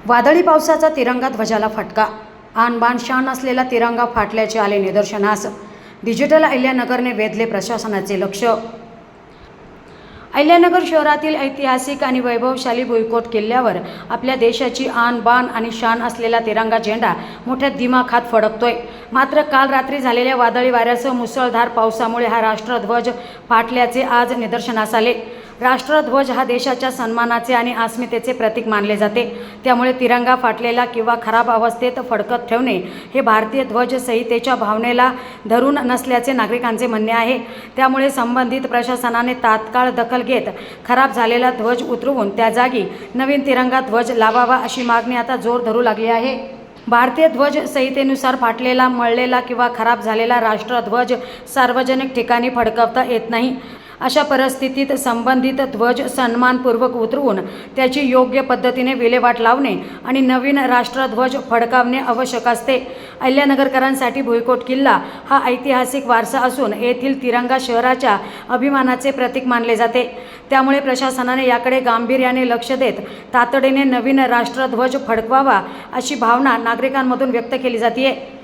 वादळी पावसाचा तिरंगा ध्वजाला फटका. आणबाण शान असलेला तिरंगा फाटल्याचे आले निदर्शनास. डिजिटल अहिल्यानगरने वेधले प्रशासनाचे लक्ष. अहिल्यानगर शहरातील ऐतिहासिक आणि वैभवशाली भुईकोट किल्ल्यावर आपल्या देशाची आणबाण आणि शान असलेला तिरंगा झेंडा मोठ्या दिमाखात फडकतोय. मात्र काल रात्री झालेल्या वादळी वाऱ्यासह मुसळधार पावसामुळे हा राष्ट्रध्वज फाटल्याचे आज निदर्शनास आले. राष्ट्रध्वज हा देशाच्या सन्मानाचे आणि अस्मितेचे प्रतीक मानले जाते. त्यामुळे तिरंगा फाटलेला किंवा खराब अवस्थेत फडकत ठेवणे हे भारतीय ध्वज संहितेच्या भावनेला धरून नसल्याचे नागरिकांचे म्हणणे आहे. त्यामुळे संबंधित प्रशासनाने तात्काळ दखल घेत खराब झालेला ध्वज उतरवून त्या जागी नवीन तिरंगा ध्वज लावावा अशी मागणी आता जोर धरू लागली आहे. भारतीय ध्वज संहितेनुसार फाटलेला, मळलेला किंवा खराब झालेला राष्ट्रध्वज सार्वजनिक ठिकाणी फडकवता येत नाही. अशा परिस्थितीत संबंधित ध्वज सन्मानपूर्वक उतरवून त्याची योग्य पद्धतीने विल्हेवाट लावणे आणि नवीन राष्ट्रध्वज फडकावणे आवश्यक असते. अहिल्यानगरकरांसाठी भुईकोट किल्ला हा ऐतिहासिक वारसा असून येथील तिरंगा शहराच्या अभिमानाचे प्रतीक मानले जाते. त्यामुळे प्रशासनाने याकडे गांभीर्याने लक्ष देत तातडीने नवीन राष्ट्रध्वज फडकवावा अशी भावना नागरिकांमधून व्यक्त केली जाते.